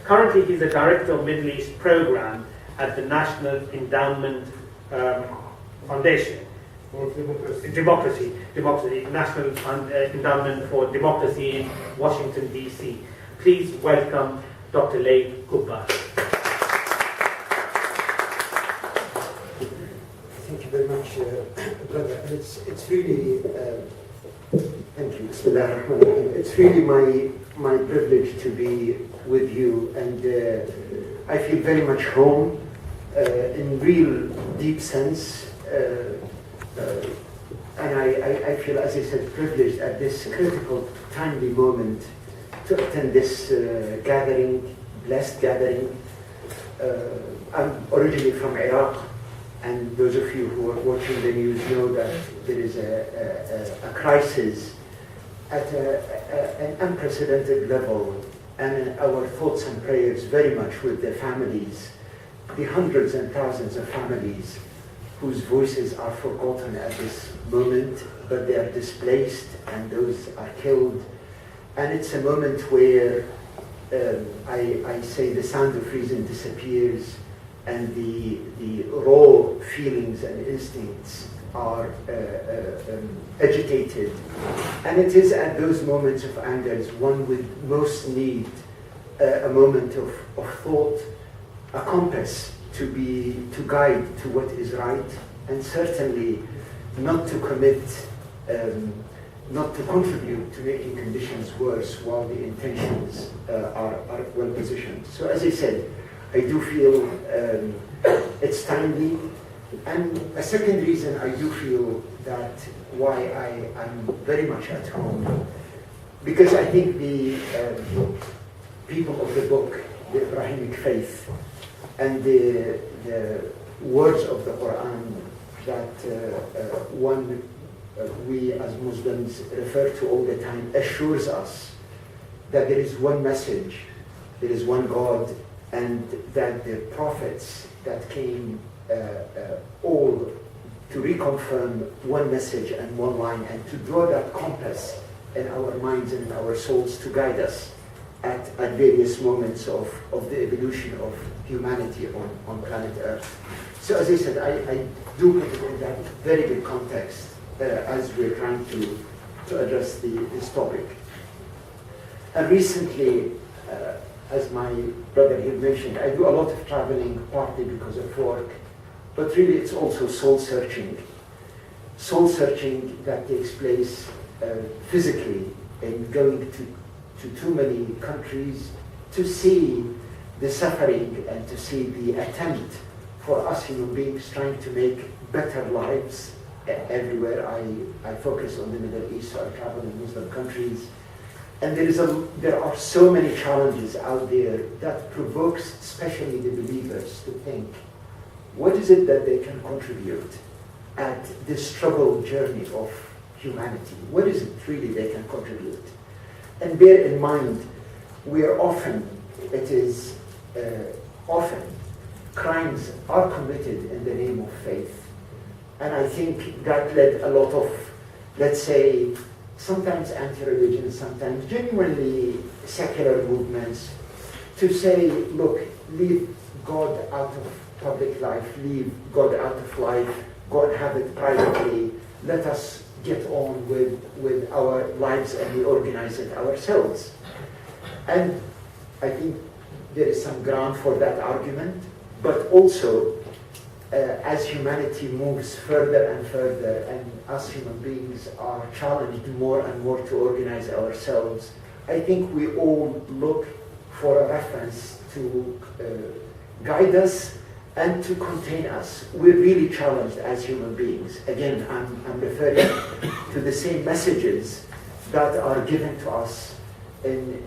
Currently, he's the Director of Middle East Program at the National Endowment Foundation. Democracy, National Endowment for Democracy in Washington, D.C. Please welcome Dr. Laith Kubba. Thank you very much, brother. And it's really, thank you. It's really my privilege to be with you, and I feel very much home in real deep sense. And I feel, as I said, privileged at this critical, timely moment to attend this gathering, blessed gathering. I'm originally from Iraq, and those of you who are watching the news know that there is a crisis at an unprecedented level, and our thoughts and prayers very much with the families, the hundreds and thousands of families whose voices are forgotten at this moment, but they are displaced and those are killed. And it's a moment where I say the sound of reason disappears, and the raw feelings and instincts are agitated. And it is at those moments of anger one would most need a moment of thought, a compass to guide to what is right, and certainly not to commit, not to contribute to making conditions worse while the intentions are well positioned. So as I said, I do feel it's timely. And a second reason I do feel that why I'm very much at home, because I think the people of the book, the Abrahamic faith, and the words of the Quran that we as Muslims refer to all the time assures us that there is one message, there is one God, and that the prophets that came all to reconfirm one message and one line, and to draw that compass in our minds and in our souls to guide us at various moments of the evolution of humanity on planet Earth. So as I said, I do put it in that very big context as we're trying to address this topic. And recently, as my brother here mentioned, I do a lot of traveling, partly because of work, but really it's also soul-searching. Soul-searching that takes place physically in going to too many countries to see the suffering and to see the attempt for us human beings trying to make better lives everywhere. I focus on the Middle East, so I travel in Muslim countries. And there are so many challenges out there that provokes especially the believers to think, what is it that they can contribute at this troubled journey of humanity? What is it really they can contribute? And bear in mind, often crimes are committed in the name of faith. And I think that led a lot of, let's say, sometimes anti-religion, sometimes genuinely secular movements to say, look, leave God out of public life, leave God out of life, God have it privately, let us get on with our lives and we organize it ourselves. And I think there is some ground for that argument, but also as humanity moves further and further and us human beings are challenged more and more to organize ourselves, I think we all look for a reference to guide us and to contain us. We're really challenged as human beings. Again, I'm referring to the same messages that are given to us in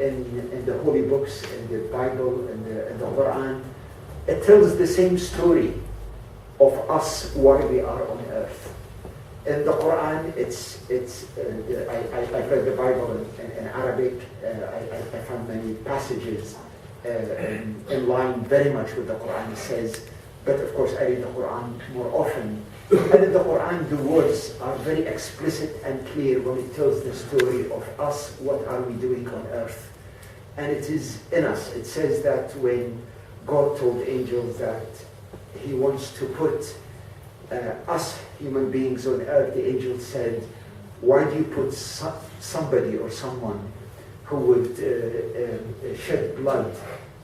the holy books, in the Bible, in the Quran. It tells the same story of us, why we are on earth. In the Quran, I've read the Bible in Arabic. I found many passages in line very much with the Quran. It says, but of course I read the Quran more often. And in the Quran, the words are very explicit and clear when it tells the story of us, what are we doing on earth. and it is in us. It says that when God told angels that he wants to put us human beings on earth, the angel said, why do you put somebody or someone who would shed blood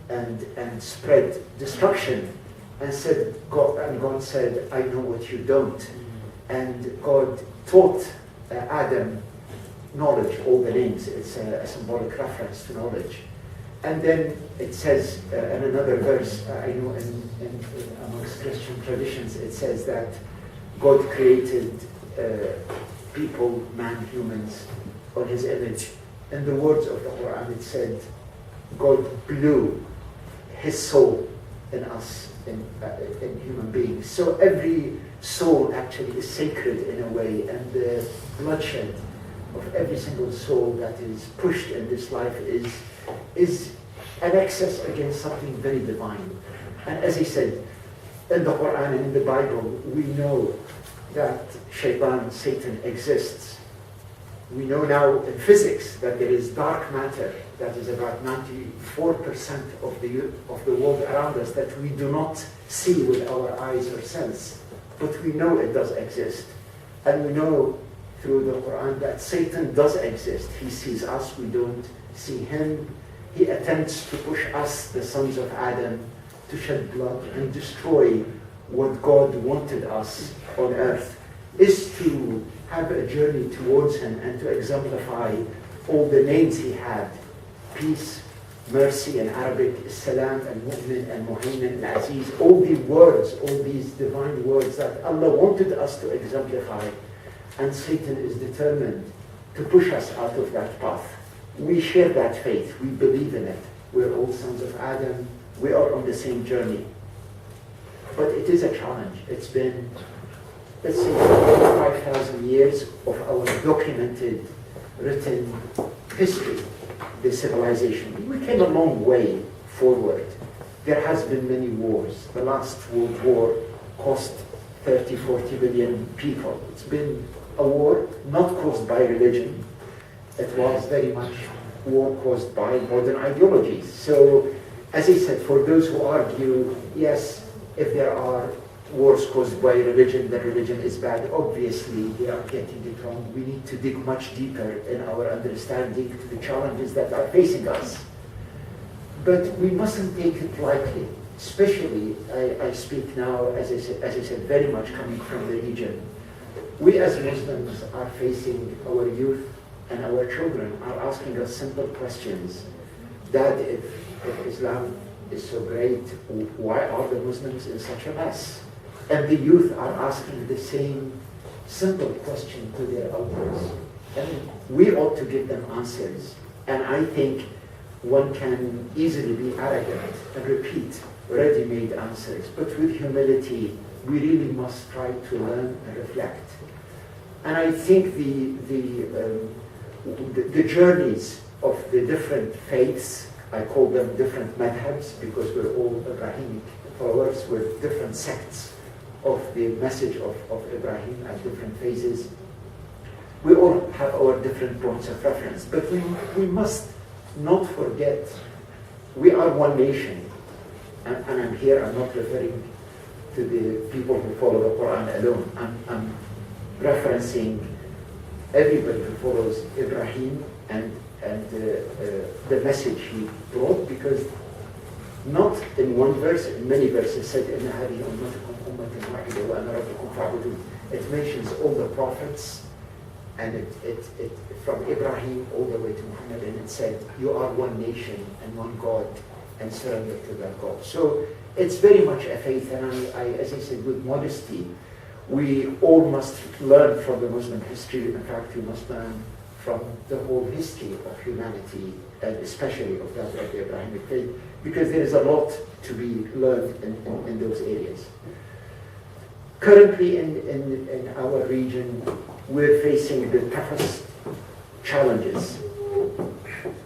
and spread destruction? And God said, I know what you don't. And God taught Adam knowledge, all the names. It's a symbolic reference to knowledge. And then it says in another verse, I know in amongst Christian traditions, it says that God created people, man, humans, on his image. In the words of the Quran, it said, God blew his soul in us, in human beings. So every soul actually is sacred in a way, and the bloodshed of every single soul that is pushed in this life is an excess against something very divine. And as he said, in the Quran and in the Bible, we know that Shaitan, Satan, exists. We know now in physics that there is dark matter that is about 94% of the world around us that we do not see with our eyes or sense, but we know it does exist. And we know through the Quran that Satan does exist. He sees us, we don't see him. He attempts to push us, the sons of Adam, to shed blood and destroy what God wanted us on earth, is to have a journey towards him and to exemplify all the names he had: peace, mercy in Arabic, salam and mu'min and muhaymin and aziz, all the words, all these divine words that Allah wanted us to exemplify. And Satan is determined to push us out of that path. We share that faith, we believe in it. We're all sons of Adam, we are on the same journey. But it is a challenge. It's been, let's say, 5,000 years of our documented, written history, the civilization. We came a long way forward. There has been many wars. The last World War cost 30, 40 million people. It's been a war not caused by religion. It was very much war caused by modern ideologies. So, as I said, for those who argue, yes, if there are wars caused by religion, then religion is bad, obviously they are getting it wrong. We need to dig much deeper in our understanding to the challenges that are facing us. But we mustn't take it lightly. Especially, I speak now, as I said, very much coming from the region. We as Muslims are facing, our youth and our children are asking us simple questions. Dad, if Islam is so great, why are the Muslims in such a mess? And the youth are asking the same simple question to their elders. And we ought to give them answers. And I think one can easily be arrogant and repeat ready-made answers. But with humility, we really must try to learn and reflect. And I think the journeys of the different faiths, I call them different madhabs because we're all Abrahamic followers with different sects of the message of Ibrahim at different phases. We all have our different points of reference, but we must not forget we are one nation. And I'm here, I'm not referring to the people who follow the Quran alone. I'm referencing everybody who follows Ibrahim and the message he brought, because not in one verse, in many verses said, إِنَّ هَذِهِ أُمَّتُكُمْ أُمَّةً وَاحِدَةً وَأَنَا رَبُّكُمْ فَاعْبُدُونِ. It mentions all the prophets, and it from Ibrahim all the way to Muhammad, and it said, you are one nation and one God, and surrender to that God. So it's very much a faith, and I, as I said, with modesty, we all must learn from the Muslim history. In fact, we must learn from the whole history of humanity, and especially of that of the Abrahamic faith, because there is a lot to be learned in those areas. Currently in our region, we're facing the toughest challenges.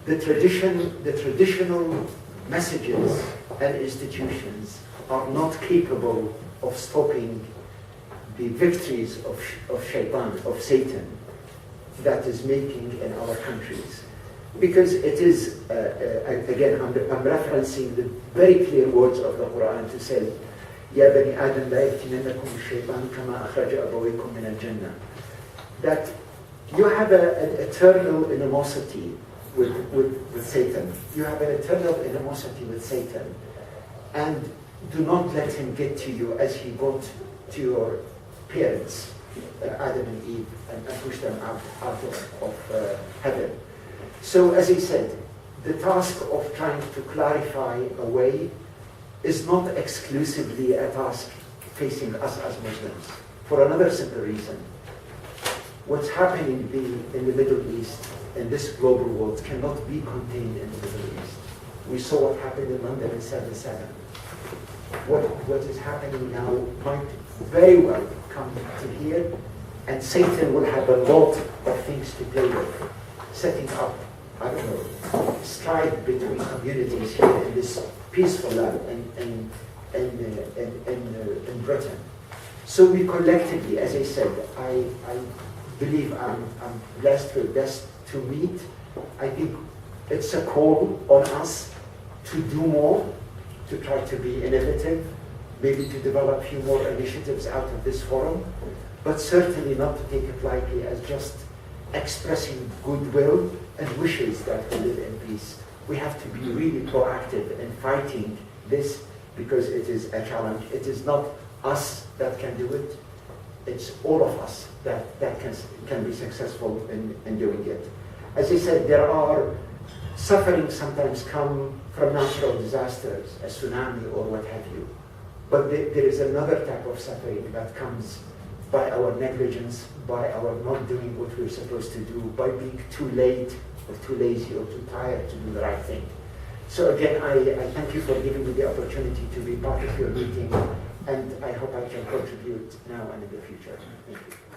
The traditional messages and institutions are not capable of stopping the victories of Shaitan, of Satan, that is making in our countries. Because it is, again, I'm referencing the very clear words of the Quran to say, يَا بَنِي آدَمْ لَا يَفْتِنَنَّكُمُ الشَّيْطَانُ كَمَا أَخْرَجَ أَبَوَيْكُم مِنَ الْجَنَّةِ. That you have an eternal animosity with Satan. You have an eternal animosity with Satan. And do not let him get to you as he got to your parents, Adam and Eve, and push them out of heaven. So, as he said, the task of trying to clarify a way is not exclusively a task facing us as Muslims, for another simple reason. What's happening in the Middle East, in this global world, cannot be contained in the Middle East. We saw what happened in London in 7/7. What is happening now might very well come to here, and Satan will have a lot of things to play with, setting up, I don't know, strife between communities here in this peaceful land in Britain. So we collectively, as I said, I believe I'm blessed to meet. I think it's a call on us to do more, to try to be innovative, maybe to develop a few more initiatives out of this forum, but certainly not to take it lightly as just expressing goodwill and wishes that we live in peace. We have to be really proactive in fighting this because it is a challenge. It is not us that can do it. It's all of us that can be successful in doing it. As I said, there are sufferings sometimes come from natural disasters, a tsunami or what have you. But there is another type of suffering that comes by our negligence, by our not doing what we're supposed to do, by being too late or too lazy or too tired to do the right thing. So again, I thank you for giving me the opportunity to be part of your meeting, and I hope I can contribute now and in the future. Thank you.